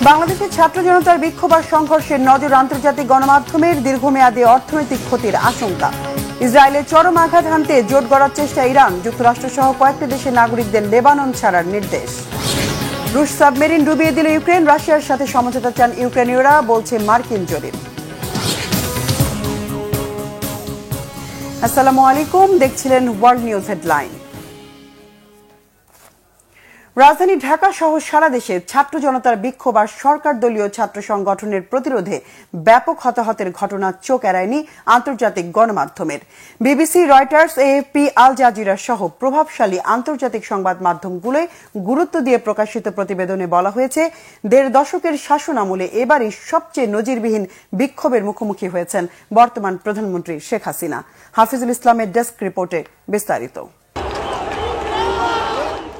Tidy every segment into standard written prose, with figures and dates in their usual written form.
বাংলাদেশের ছাত্র জনতার বিক্ষোভ আর সংঘর্ষের নজর আন্তর্জাতিক গণমাধ্যমের দীর্ঘমেয়াদী অর্থনৈতিক ক্ষতির আশঙ্কা। ইসরায়েলের চরম আঘাত হানতে জোট গড়ার চেষ্টা ইরান, যুক্তরাষ্ট্র সহ কয়েকটি দেশের নাগরিকদের লেবানন ছাড়ার নির্দেশ। রুশ সাবমেরিন ডুবিয়ে দিল ইউক্রেন, রাশিয়ার সাথে সমঝোতা চান ইউক্রেনীয়রা, বলছে মার্কিন জরিপ। আসসালামু আলাইকুম, দেখছিলেন ওয়ার্ল্ড নিউজ হেডলাইন। রাজধানী ঢাকা সহ সারা দেশে ছাত্র জনতার বিক্ষোভ আর সরকার দলীয় ছাত্র সংগঠনের প্রতিরোধে ব্যাপক হতাহতের ঘটনা চোখ এড়ায়নি আন্তর্জাতিক গণমাধ্যমের। BBC, Reuters, AFP, Al Jazeera সহ প্রভাবশালী আন্তর্জাতিক সংবাদ মাধ্যমগুলোয় গুরুত্ব দিয়ে প্রকাশিত প্রতিবেদনে বলা হয়েছে, ১.৫ দশকের শাসন আমলে এবারই সবচেয়ে নজিরবিহীন বিক্ষোভের মুখোমুখি হয়েছেন বর্তমান প্রধানমন্ত্রী শেখ হাসিনা। হাফিজুল ইসলামের ডেস্ক রিপোর্টে বিস্তারিত।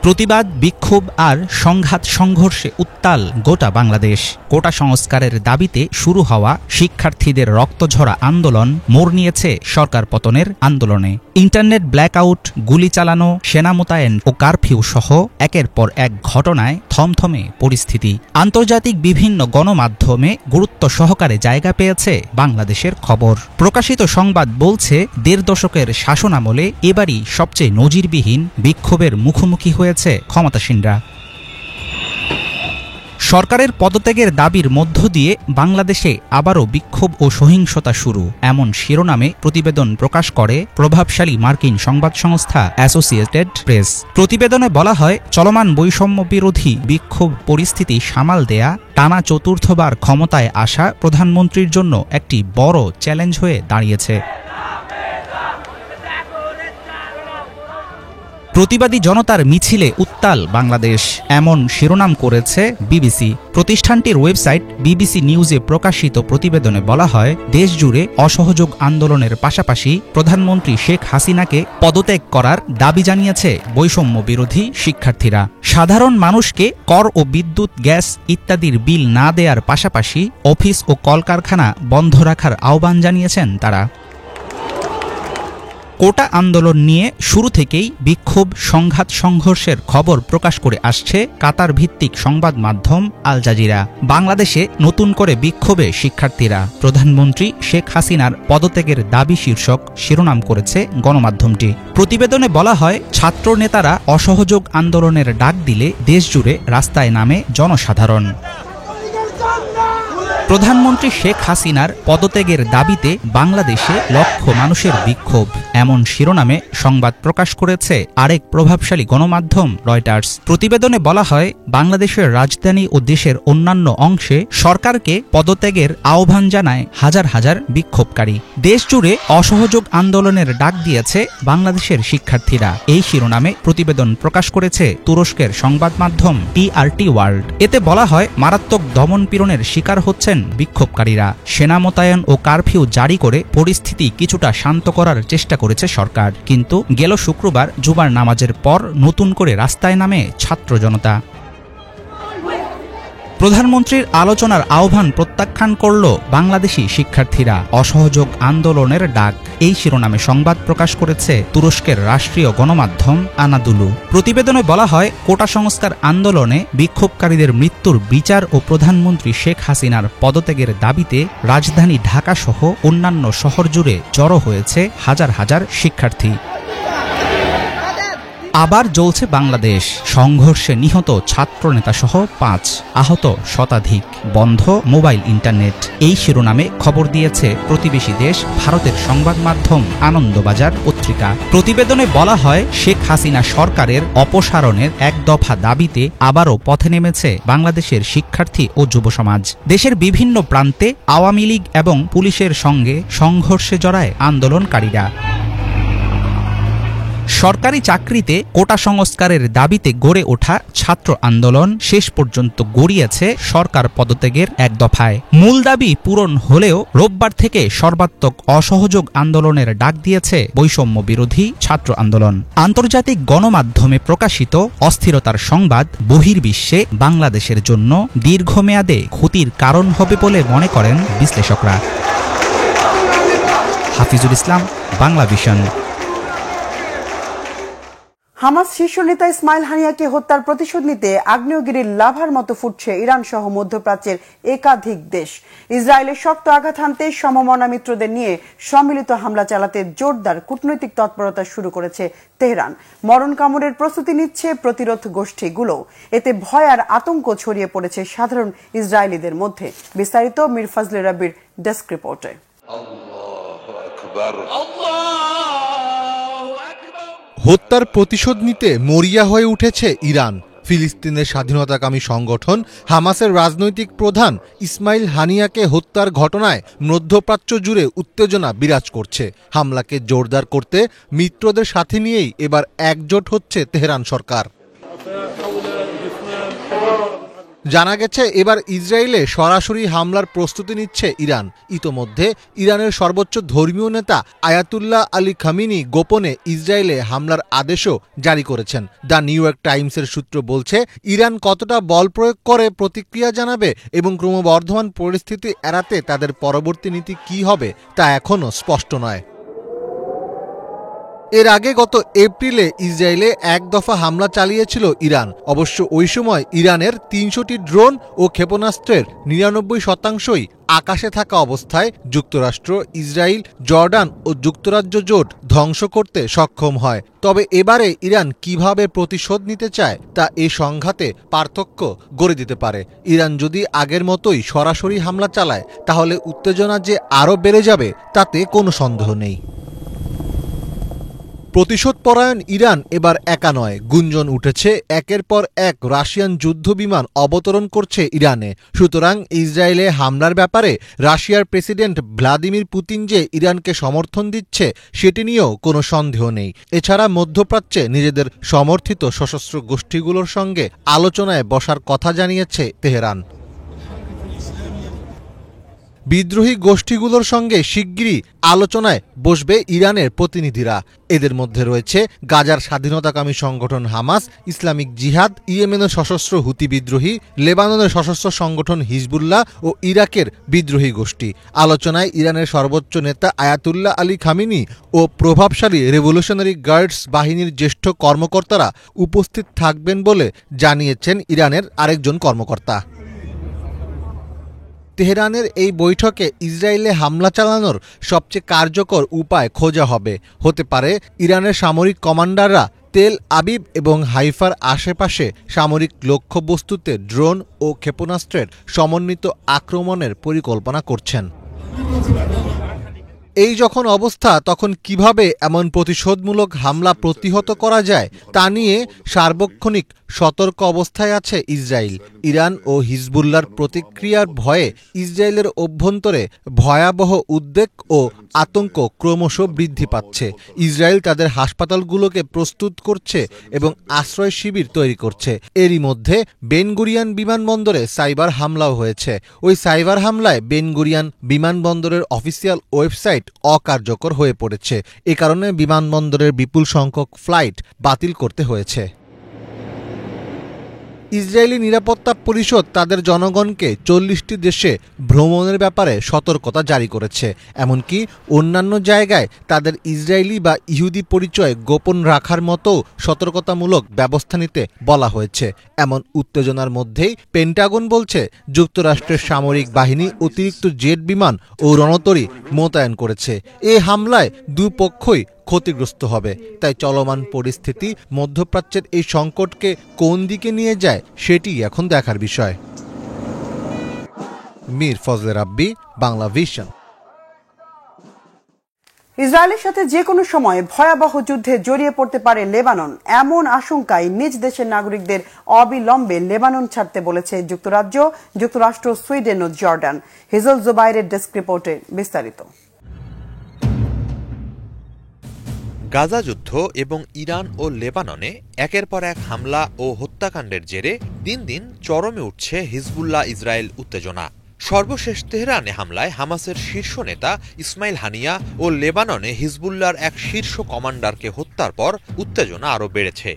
প্রতিবাদ, বিক্ষোভ আর সংঘাত সংঘর্ষে উত্তাল গোটা বাংলাদেশ। কোটা সংস্কারের দাবিতে শুরু হওয়া শিক্ষার্থীদের রক্তঝরা আন্দোলন মোড় নিয়েছে সরকার পতনের আন্দোলনে। ইন্টারনেট ব্ল্যাকআউট, গুলি চালানো, সেনা মোতায়েন ও কারফিউ সহ একের পর এক ঘটনায় থমথমে পরিস্থিতি। আন্তর্জাতিক বিভিন্ন গণমাধ্যমে গুরুত্ব সহকারে জায়গা পেয়েছে বাংলাদেশের খবর। প্রকাশিত সংবাদ বলছে, ১.৫ দশকের শাসনামলে এবারই সবচেয়ে নজিরবিহীন বিক্ষোভের মুখোমুখি হয়েছে ক্ষমতাসীনরা। সরকারের পদত্যাগের দাবির মধ্য দিয়ে বাংলাদেশে আবারও বিক্ষোভ ও সহিংসতা শুরু, এমন শিরোনামে প্রতিবেদন প্রকাশ করে প্রভাবশালী মার্কিন সংবাদ সংস্থা অ্যাসোসিয়েটেড প্রেস। প্রতিবেদনে বলা হয়, চলমান বৈষম্য বিরোধী বিক্ষোভ পরিস্থিতি সামাল দেয়া টানা চতুর্থবার ক্ষমতায় আসা প্রধানমন্ত্রীর জন্য একটি বড় চ্যালেঞ্জ হয়ে দাঁড়িয়েছে। প্রতিবাদী জনতার মিছিলে উত্তাল বাংলাদেশ, এমন শিরোনাম করেছে বিবিসি। প্রতিষ্ঠানটির ওয়েবসাইট বিবিসি নিউজে প্রকাশিত প্রতিবেদনে বলা হয়, দেশজুড়ে অসহযোগ আন্দোলনের পাশাপাশি প্রধানমন্ত্রী শেখ হাসিনাকে পদত্যাগ করার দাবি জানিয়েছে বৈষম্য বিরোধী শিক্ষার্থীরা। সাধারণ মানুষকে কর ও বিদ্যুৎ, গ্যাস ইত্যাদির বিল না দেওয়ার পাশাপাশি অফিস ও কলকারখানা বন্ধ রাখার আহ্বান জানিয়েছেন তারা। কোটা আন্দোলন নিয়ে শুরু থেকেই বিক্ষোভ, সংঘাত সংঘর্ষের খবর প্রকাশ করে আসছে কাতার ভিত্তিক সংবাদ মাধ্যম আল জাজিরা। বাংলাদেশে নতুন করে বিক্ষোভে শিক্ষার্থীরা, প্রধানমন্ত্রী শেখ হাসিনার পদত্যাগের দাবি শীর্ষক শিরোনাম করেছে গণমাধ্যমটি। প্রতিবেদনে বলা হয়, ছাত্র নেতারা অসহযোগ আন্দোলনের ডাক দিলে দেশজুড়ে রাস্তায় নামে জনসাধারণ। প্রধানমন্ত্রী শেখ হাসিনার পদত্যাগের দাবিতে বাংলাদেশে লক্ষ মানুষের বিক্ষোভ, এমন শিরোনামে সংবাদ প্রকাশ করেছে আরেক প্রভাবশালী গণমাধ্যম রয়টার্স। প্রতিবেদনে বলা হয়, বাংলাদেশের রাজধানী ও দেশের অন্যান্য অংশে সরকারকে পদত্যাগের আহ্বান জানায় হাজার হাজার বিক্ষোভকারী। দেশজুড়ে অসহযোগ আন্দোলনের ডাক দিয়েছে বাংলাদেশের শিক্ষার্থীরা, এই শিরোনামে প্রতিবেদন প্রকাশ করেছে তুরস্কের সংবাদ মাধ্যম টিআরটি ওয়ার্ল্ড। এতে বলা হয়, মারাত্মক দমনপীড়নের শিকার হচ্ছেন বিক্ষোভকারীরা। সেনা মোতায়েন ও কারফিউ জারি করে পরিস্থিতি কিছুটা শান্ত করার চেষ্টা করেছে সরকার, কিন্তু গেল শুক্রবার জুমার নামাজের পর নতুন করে রাস্তায় নামে ছাত্র জনতা। প্রধানমন্ত্রীর আলোচনার আহ্বান প্রত্যাখ্যান করল বাংলাদেশি শিক্ষার্থীরা, অসহযোগ আন্দোলনের ডাক, এই শিরোনামে সংবাদ প্রকাশ করেছে তুরস্কের রাষ্ট্রীয় গণমাধ্যম আনাদুলু। প্রতিবেদনে বলা হয়, কোটা সংস্কার আন্দোলনে বিক্ষোভকারীদের মৃত্যুর বিচার ও প্রধানমন্ত্রী শেখ হাসিনার পদত্যাগের দাবিতে রাজধানী ঢাকা সহ অন্যান্য শহর জুড়ে জড়ো হয়েছে হাজার হাজার শিক্ষার্থী। আবার জ্বলছে বাংলাদেশ, সংঘর্ষে নিহত ছাত্রনেতা সহ ৫, আহত শতাধিক, বন্ধ মোবাইল ইন্টারনেট, এই শিরোনামে খবর দিয়েছে প্রতিবেশী দেশ ভারতের সংবাদ মাধ্যম আনন্দবাজার পত্রিকা। প্রতিবেদনে বলা হয়, শেখ হাসিনা সরকারের অপসারণের এক দফা দাবিতে আবারও পথে নেমেছে বাংলাদেশের শিক্ষার্থী ও যুব সমাজ। দেশের বিভিন্ন প্রান্তে আওয়ামী লীগ এবং পুলিশের সঙ্গে সংঘর্ষে জড়ায় আন্দোলনকারীরা। সরকারি চাকরিতে কোটা সংস্কারের দাবিতে গড়ে ওঠা ছাত্র আন্দোলন শেষ পর্যন্ত গড়িয়েছে সরকার পদত্যাগের এক দফায়। মূল দাবি পূরণ হলেও রোববার থেকে সর্বাত্মক অসহযোগ আন্দোলনের ডাক দিয়েছে বৈষম্য বিরোধী ছাত্র আন্দোলন। আন্তর্জাতিক গণমাধ্যমে প্রকাশিত অস্থিরতার সংবাদ বহির্বিশ্বে বাংলাদেশের জন্য দীর্ঘমেয়াদে ক্ষতির কারণ হবে বলে মনে করেন বিশ্লেষকরা। হাফিজুল ইসলাম, বাংলা ভিশন। হামাস শীর্ষ নেতা ইসমাইল হানিয়াকে হত্যার প্রতিশোধ নিতে আগ্নেয়গিরির লাভার মতো ফুটছে ইরান সহ মধ্যপ্রাচ্যের একাধিক দেশ। ইসরায়েলের শক্ত আঘাত হানতে সমমনা মিত্রদের নিয়ে সম্মিলিত হামলা চালাতে জোরদার কূটনৈতিক তৎপরতা শুরু করেছে তেহরান। মরণ কামড়ের প্রস্তুতি নিচ্ছে প্রতিরোধ গোষ্ঠীগুলো। এতে ভয় আর আতঙ্ক ছড়িয়ে পড়েছে সাধারণ ইসরায়েলিদের মধ্যে। বিস্তারিত মীর ফজলে রাব্বির ডেস্ক রিপোর্টে। হত্যার প্রতিশোধ নিতে মরিয়া হয়ে উঠেছে ইরান। ফিলিস্তিনের স্বাধীনতাকামী সংগঠন হামাসের রাজনৈতিক প্রধান ইসমাইল হানিয়াকে হত্যার ঘটনায় মধ্যপ্রাচ্য জুড়ে উত্তেজনা বিরাজ করছে। হামলাকে জোরদার করতে মিত্রদের সাথে নিয়েই এবার একজোট হচ্ছে তেহরান সরকার। জানা গেছে এবার ইসরায়েলে সরাসরি হামলার প্রস্তুতি নিচ্ছে ইরান। ইতোমধ্যে ইরানের সর্বোচ্চ ধর্মীয় নেতা আয়াতুল্লাহ আলী খামিনি গোপনে ইসরায়েলে হামলার আদেশও জারি করেছেন। দ্য নিউ ইয়র্ক টাইমসের সূত্র বলছে, ইরান কতটা বল প্রয়োগ করে প্রতিক্রিয়া জানাবে এবং ক্রমবর্ধমান পরিস্থিতি এড়াতে তাদের পরবর্তী নীতি কী হবে তা এখনও স্পষ্ট নয়। এর আগে গত এপ্রিলে ইসরায়েলে এক দফা হামলা চালিয়েছিল ইরান। অবশ্য ওই সময় ইরানের ৩০০টি ড্রোন ও ক্ষেপণাস্ত্রের ৯৯%ই আকাশে থাকা অবস্থায় যুক্তরাষ্ট্র, ইসরায়েল, জর্ডান ও যুক্তরাজ্য জোট ধ্বংস করতে সক্ষম হয়। তবে এবারে ইরান কিভাবে প্রতিশোধ নিতে চায় তা এই সংঘাতে পার্থক্য গড়ে দিতে পারে। ইরান যদি আগের মতোই সরাসরি হামলা চালায় তাহলে উত্তেজনা যে আরও বেড়ে যাবে তাতে কোনো সন্দেহ নেই। প্রতিশোধপরায়ণ ইরান এবার একা নয়। গুঞ্জন উঠেছে একের পর এক রাশিয়ান যুদ্ধবিমান অবতরণ করছে ইরানে। সুতরাং ইসরায়েলে হামলার ব্যাপারে রাশিয়ার প্রেসিডেন্ট ভ্লাদিমির পুতিন যে ইরানকে সমর্থন দিচ্ছে সেটি নিয়েও কোনো সন্দেহ নেই। এছাড়া মধ্যপ্রাচ্যে নিজেদের সমর্থিত সশস্ত্র গোষ্ঠীগুলোর সঙ্গে আলোচনায় বসার কথা জানিয়েছে তেহরান। বিদ্রোহী গোষ্ঠীগুলোর সঙ্গে শিগগিরই আলোচনায় বসবে ইরানের প্রতিনিধিরা। এদের মধ্যে রয়েছে গাজার স্বাধীনতাকামী সংগঠন হামাস, ইসলামিক জিহাদ, ইয়েমেনের সশস্ত্র হুতি বিদ্রোহী, লেবাননের সশস্ত্র সংগঠন হিজবুল্লাহ ও ইরাকের বিদ্রোহী গোষ্ঠী। আলোচনায় ইরানের সর্বোচ্চ নেতা আয়াতুল্লাহ আলী খামিনি ও প্রভাবশালী রেভলিউশনারি গার্ডস বাহিনীর জ্যেষ্ঠ কর্মকর্তারা উপস্থিত থাকবেন বলে জানিয়েছেন ইরানের আরেকজন কর্মকর্তা। তেহরানের এই বৈঠকে ইসরায়েলে হামলা চালানোর সবচেয়ে কার্যকর উপায় খোঁজা হবে। হতে পারে ইরানের সামরিক কমান্ডাররা তেল আবিব এবং হাইফার আশেপাশে সামরিক লক্ষ্যবস্তুতে ড্রোন ও ক্ষেপণাস্ত্রের সমন্বিত আক্রমণের পরিকল্পনা করছেন। এই যখন অবস্থা, তখন কিভাবে এমন প্রতিশোধমূলক হামলা প্রতিহত করা যায় তা নিয়ে সার্বক্ষণিক সতর্ক অবস্থায় আছে ইসরায়েল। ইরান ও হিজবুল্লাহর প্রতিক্রিয়ার ভয়ে ইসরায়েলের অভ্যন্তরে ভয়াবহ উদ্বেগ ও আতঙ্ক ক্রমশ বৃদ্ধি পাচ্ছে। ইসরায়েল তাদের হাসপাতালগুলোকে প্রস্তুত করছে এবং আশ্রয় শিবির তৈরি করছে। এরই মধ্যে বেন গুরিয়ান বিমানবন্দরে সাইবার হামলাও হয়েছে। ওই সাইবার হামলায় বেন গুরিয়ান বিমানবন্দরের অফিসিয়াল ওয়েবসাইট অকার্যকর হয়ে পড়েছে। এ কারণে বিমানবন্দরের বিপুল সংখ্যক ফ্লাইট বাতিল করতে হয়েছে। ইসরায়েলি নিরাপত্তা পরিষদ তাদের জনগণকে 40টি দেশে ভ্রমণের ব্যাপারে সতর্কতা জারি করেছে। এমনকি অন্যান্য জায়গায় তাদের ইসরায়েলি বা ইহুদি পরিচয় গোপন রাখার মতো সতর্কতামূলক ব্যবস্থা নিতে বলা হয়েছে। এমন উত্তেজনার মধ্যেই পেন্টাগন বলছে যুক্তরাষ্ট্রের সামরিক বাহিনী অতিরিক্ত জেট বিমান ও রণতরী মোতায়েন করেছে। এ হামলায় দুপক্ষই ক্ষতিগ্রস্ত হবে। তাই চলমান পরিস্থিতি মধ্যপ্রাচ্যের এই সংকটকে কোন দিকে নিয়ে যায় সেটি এখন দেখার বিষয়। মীর ফজলে রাব্বি, বাংলা ভিশন। ইসরায়েলের সাথে যে কোনো সময় ভয়াবহ যুদ্ধে জড়িয়ে পড়তে পারে লেবানন, এমন আশঙ্কায় নিজ দেশের নাগরিকদের অবিলম্বে লেবানন ছাড়তে বলেছে যুক্তরাজ্য, যুক্তরাষ্ট্র, সুইডেন ও জর্ডান। হিজল জুবাইরের ডেস্ক রিপোর্টে বিস্তারিত। গাজা যুদ্ধ এবং ইরান ও লেবাননে একের পর এক হামলা ও হত্যাকাণ্ডের জেরে দিন দিন চরমে উঠছে হিজবুল্লাহ ইসরায়েল উত্তেজনা। সর্বশেষ তেহরানে হামলায় হামাসের শীর্ষ নেতা ইসমাইল হানিয়া ও লেবাননে হিজবুল্লাহর এক শীর্ষ কমান্ডারকে হত্যার পর উত্তেজনা আরও বেড়েছে।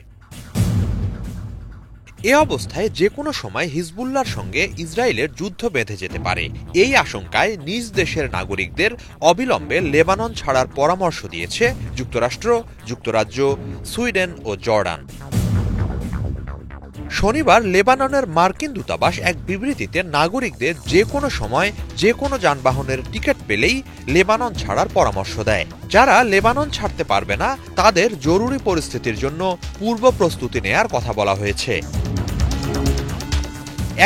এ অবস্থায় যে কোনো সময় হিজবুল্লাহর সঙ্গে ইসরায়েলের যুদ্ধ বেঁধে যেতে পারে। এই আশঙ্কায় নিজ দেশের নাগরিকদের অবিলম্বে লেবানন ছাড়ার পরামর্শ দিয়েছে যুক্তরাষ্ট্র, যুক্তরাজ্য, সুইডেন ও জর্ডান। শনিবার লেবাননের মার্কিন দূতাবাস এক বিবৃতিতে নাগরিকদের যে কোনো সময় যে কোনো যানবাহনের টিকিট পেলেই লেবানন ছাড়ার পরামর্শ দেয়। যারা লেবানন ছাড়তে পারবে না তাদের জরুরি পরিস্থিতির জন্য পূর্ব প্রস্তুতি নেয়ার কথা বলা হয়েছে।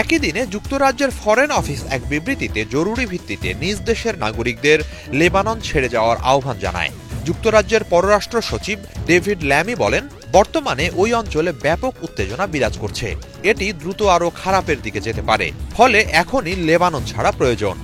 একই দিনে যুক্তরাজ্যের ফরেন অফিস এক বিবৃতিতে জরুরি ভিত্তিতে নিজ দেশের নাগরিকদের লেবানন ছেড়ে যাওয়ার আহ্বান জানায়। যুক্তরাজ্যের পররাষ্ট্র সচিব ডেভিড ল্যামি বলেন, বর্তমানে ওই অঞ্চলে ব্যাপক উত্তেজনা বিরাজ করছে। এটি দ্রুত আরও খারাপের দিকে যেতে পারে, ফলে এখনই লেবানন ছাড়া প্রয়োজন।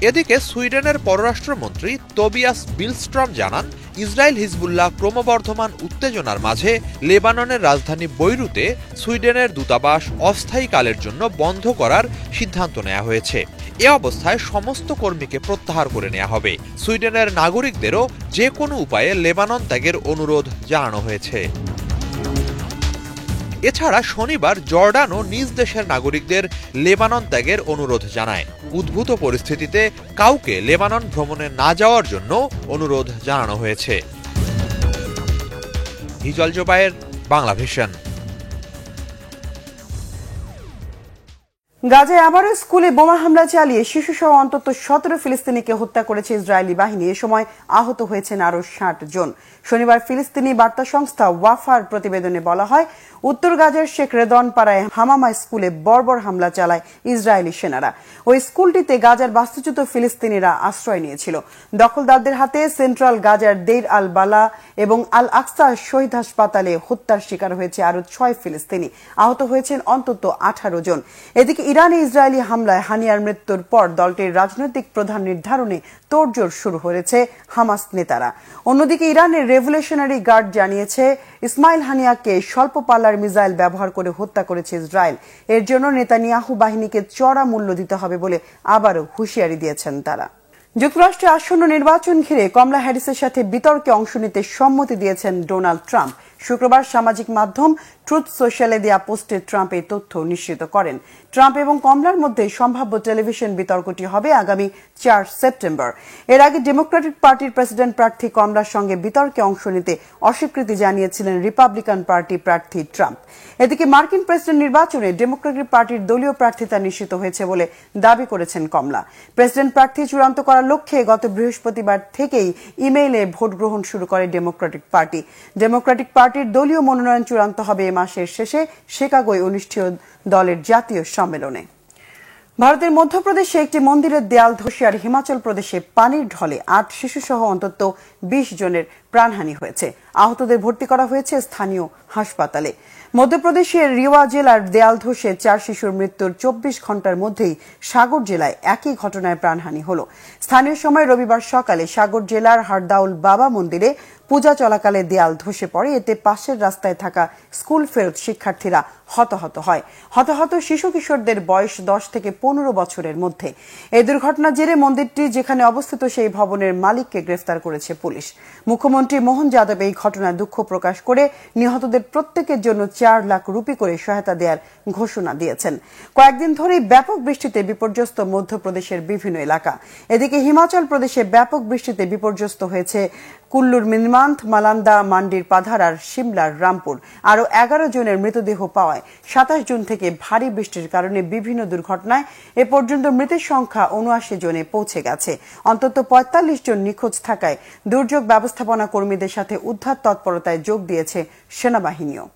এদিকে সুইডেনের পররাষ্ট্রমন্ত্রী তোবিয়াস বিলস্ট্রম জানান, ইসরায়েল হিজবুল্লাহ ক্রমবর্ধমান উত্তেজনার মাঝে লেবাননের রাজধানী বৈরুতে সুইডেনের দূতাবাস অস্থায়ীকালের জন্য বন্ধ করার সিদ্ধান্ত নেওয়া হয়েছে। এ অবস্থায় সমস্ত কর্মীকে প্রত্যাহার করে নেওয়া হবে। সুইডেনের নাগরিকদেরও যে কোনো উপায়ে লেবানন ত্যাগের অনুরোধ জানানো হয়েছে। এছাড়া শনিবার জর্ডানও নিজ দেশের নাগরিকদের লেবানন ত্যাগের অনুরোধ জানায়। উদ্ভূত পরিস্থিতিতে কাউকে লেবানন ভ্রমণে না যাওয়ার জন্য অনুরোধ জানানো হয়েছে। হিজল জোবায়ের, বাংলা ভিশন। গাজায় আবারও স্কুলে বোমা হামলা চালিয়ে শিশুসহ অন্তত 17 ফিলিস্তিনিকে হত্যা করেছে ইসরায়েলি বাহিনী। এ সময় আহত হয়েছেন আরও 60 জন। শনিবার ফিলিস্তিনি বার্তা সংস্থা ওয়াফার প্রতিবেদনে বলা হয়, উত্তর গাজার শেখ রেদন পাড়ায় হামামা স্কুলে বর্বর হামলা চালায় ইসরায়েলি সেনারা। ওই স্কুলটিতে গাজার বাস্তুচ্যুত ফিলিস্তিনিরা আশ্রয় নিয়েছিল। দখলদারদের হাতে সেন্ট্রাল গাজার দেইর আল বালা এবং আল আকসা শহীদ হাসপাতালে হত্যার শিকার হয়েছে আরও 6 ফিলিস্তিনি। আহত হয়েছেন অন্তত 18 জন। এদিকে ইরানে ইসরায়েলি হামলায় হানিয়ার মৃত্যুর পর দলটির রাজনৈতিক প্রধান নির্ধারণে তোড়জোড় শুরু হয়েছে হামাস নেতারা। অন্যদিকে ইরানের রেভলিউশনারি গার্ড জানিয়েছে, ইসমাইল হানিয়াকে স্বল্প পাল্লার মিসাইল ব্যবহার করে হত্যা করেছে ইসরায়েল। এর জন্য নেতানিয়াহু বাহিনীকে চড়া মূল্য দিতে হবে বলে আবারও হুঁশিয়ারি দিয়েছেন তারা। যুক্তরাষ্ট্রে আসন্ন নির্বাচন ঘিরে কমলা হ্যারিসের সাথে বিতর্কে অংশ নিতে সম্মতি দিয়েছেন ডোনাল্ড ট্রাম্প। শুক্রবার সামাজিক মাধ্যম ট্রুথ সোশ্যালে দেয়া পোস্টে ট্রাম্প এই তথ্য নিশ্চিত করেন। ট্রাম্প এবং কমলার মধ্যে সম্ভাব্য টেলিভিশন বিতর্কটি হবে আগামী 4 সেপ্টেম্বর। এর আগে ডেমোক্রেটিক পার্টির প্রেসিডেন্ট প্রার্থী কমলার সঙ্গে বিতর্কে অংশ নিতে অস্বীকৃতি জানিয়েছিলেন রিপাবলিকান পার্টি প্রার্থী ট্রাম্প। এদিকে মার্কিন প্রেসিডেন্ট নির্বাচনে ডেমোক্রেটিক পার্টির দলীয় প্রার্থিতা নিশ্চিত হয়েছে বলে দাবি করেছেন কমলা। প্রেসিডেন্ট প্রার্থী চূড়ান্ত করার লক্ষ্যে গত বৃহস্পতিবার থেকেই ইমেইলে ভোট গ্রহণ শুরু করে ডেমোক্রেটিক পার্টি। ডেমোক্রেটিক পার্টির দলীয় মনোনয়ন চূড়ান্ত হবে এ মাসের শেষে শিকাগোয় অনুষ্ঠিত দলের জাতীয় সম্মেলনে। ভারতের মধ্যপ্রদেশে একটি মন্দিরের দেয়াল ধসে আর হিমাচল প্রদেশে পানির ঢলে 8 শিশুসহ অন্তত 20 জনের প্রাণহানি হয়েছে। আহতদের ভর্তি করা হয়েছে স্থানীয় হাসপাতালে। মধ্যপ্রদেশের রিওয়া জেলার দেয়াল ধসে 4 শিশুর মৃত্যুর 24 ঘন্টার মধ্যেই সাগর জেলায় একই ঘটনায় প্রাণহানি হল। স্থানীয় সময় রবিবার সকালে সাগর জেলার হারদাউল বাবা মন্দিরে পূজা চলাকালে দেয়াল ধসে পড়ে। এতে পাশের রাস্তায় থাকা স্কুল ফেরত শিক্ষার্থীরা হতাহত হয়। হতাহত শিশু কিশোরদের বয়স 10 থেকে 15 বছরের মধ্যে। এই দুর্ঘটনার জেরে মন্দিরটি যেখানে অবস্থিত সেই ভবনের মালিককে গ্রেফতার করেছে পুলিশ। মুখ্যমন্ত্রী মোহন যাদব এই ঘটনায় দুঃখ প্রকাশ করে নিহতদের প্রত্যেকের জন্য 4 লাখ রুপি করে সহায়তা দেওয়ার ঘোষণা দিয়েছেন। কয়েকদিন ধরেই ব্যাপক বৃষ্টিতে বিপর্যস্ত মধ্যপ্রদেশের বিভিন্ন এলাকা। এদিকে হিমাচল প্রদেশে ব্যাপক বৃষ্টিতে বিপর্যস্ত হয়েছে কুল্লুর মিনমান্থ, মালান্দা, মান্ডির পাধার আর সিমলার রামপুর। আরও 11 জনের মৃতদেহ পাওয়ায় 27 জুন থেকে ভারী বৃষ্টির কারণে বিভিন্ন দুর্ঘটনায় এ পর্যন্ত মৃতের সংখ্যা 79 জনে পৌঁছে গেছে। অন্তত 45 জন নিখোঁজ থাকায় দুর্যোগ ব্যবস্থাপনা কর্মীদের সাথে উদ্ধার তৎপরতায় যোগ দিয়েছে সেনাবাহিনীও।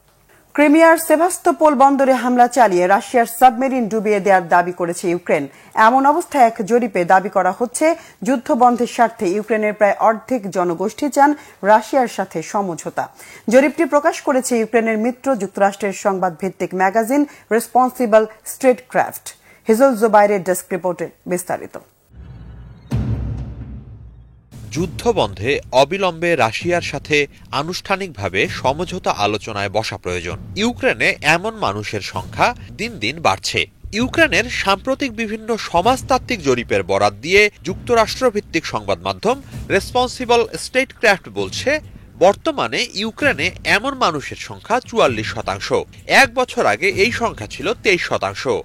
ক্রিমিয়ার সেভাস্তোপোল বন্দরে হামলা চালিয়ে রাশিয়ার সাবমেরিন ডুবিয়ে দেওয়ার দাবি করেছে ইউক্রেন। এমন অবস্থায় এক জরিপে দাবি করা হচ্ছে, যুদ্ধ বন্ধের স্বার্থে ইউক্রেনের প্রায় অর্ধেক জনগোষ্ঠী চান রাশিয়ার সাথে সমঝোতা। জরিপটি প্রকাশ করেছে ইউক্রেনের মিত্র যুক্তরাষ্ট্রের সংবাদ ভিত্তিক ম্যাগাজিন রেসপন্সিবল স্ট্রেটক্রাফট। হিজল জোবাইরের ডেস্ক রিপোর্টে বিস্তারিত। যুদ্ধবন্ধে অবিলম্বে রাশিয়ার সাথে আনুষ্ঠানিকভাবে সমঝোতা আলোচনায় বসা প্রয়োজন। ইউক্রেনে এমন মানুষের সংখ্যা দিন দিন বাড়ছে। ইউক্রেনের সাম্প্রতিক বিভিন্ন সমাজতাত্ত্বিক জরিপের বরাত দিয়ে যুক্তরাষ্ট্রভিত্তিক সংবাদ মাধ্যম রেসপন্সিবল স্টেটক্রাফট বলছে, বর্তমানে ইউক্রেনে এমন মানুষের সংখ্যা ৪৪%। ১ বছর আগে এই সংখ্যা ছিল ২৩%।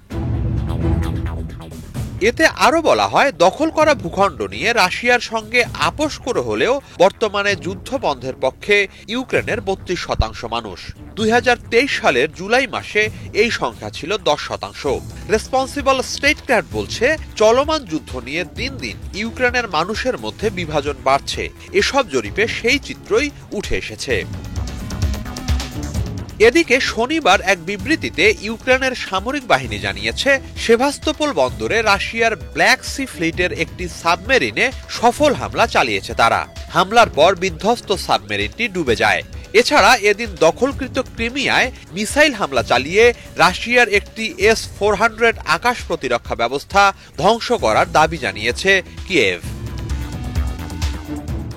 এতে আরো বলা হয়, দখল করা ভূখণ্ড নিয়ে রাশিয়ার সঙ্গে আপোষ করে হলেও বর্তমানে যুদ্ধ বন্ধের পক্ষে ইউক্রেনের ৩২% মানুষ। ২০২৩ সালের জুলাই মাসে এই সংখ্যা ছিল ১০%। রেসপন্সিবল স্টেটক্রাফট বলছে, চলমান যুদ্ধ নিয়ে দিন দিন ইউক্রেনের মানুষের মধ্যে বিভাজন বাড়ছে। এসব জরিপে সেই চিত্রই উঠে এসেছে। এদিকে শনিবার এক বিবৃতিতে ইউক্রেনের সামরিক বাহিনী জানিয়েছে, সেভাস্তোপোল বন্দরে রাশিয়ার ব্ল্যাক সি ফ্লিটের একটি সাবমেরিনে সফল হামলা চালিয়েছে তারা। হামলার পর বিধ্বস্ত সাবমেরিনটি ডুবে যায়। এছাড়া এদিন দখলকৃত ক্রিমিয়ায় মিসাইল হামলা চালিয়ে রাশিয়ার একটি S-400 আকাশ প্রতিরক্ষা ব্যবস্থা ধ্বংস করার দাবি জানিয়েছে কিয়েভ।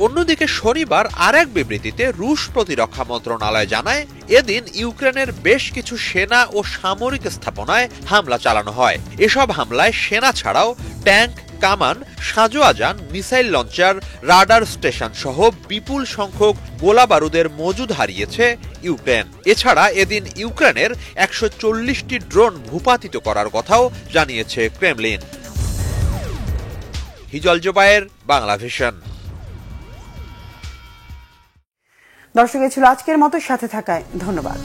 অন্যদিকে শনিবার আরেক বিবৃতিতে রুশ প্রতিরক্ষা মন্ত্রণালয় জানায়, এদিন ইউক্রেনের বেশ কিছু সেনা ও সামরিক স্থাপনায় হামলা চালানো হয়। এসব হামলায় সেনা ছাড়াও ট্যাঙ্ক, কামান, সাঁজোয়াজান, মিসাইল লঞ্চার, রাডার স্টেশন সহ বিপুল সংখ্যক গোলা বারুদের মজুদ হারিয়েছে ইউক্রেন। এছাড়া এদিন ইউক্রেনের ১৪০টি ড্রোন ভূপাতিত করার কথাও জানিয়েছে ক্রেমলিন। হিজল জোবায়ের, বাংলা ভিশন। দর্শক, ছিল আজকের মতো, সাথে থাকায় ধন্যবাদ।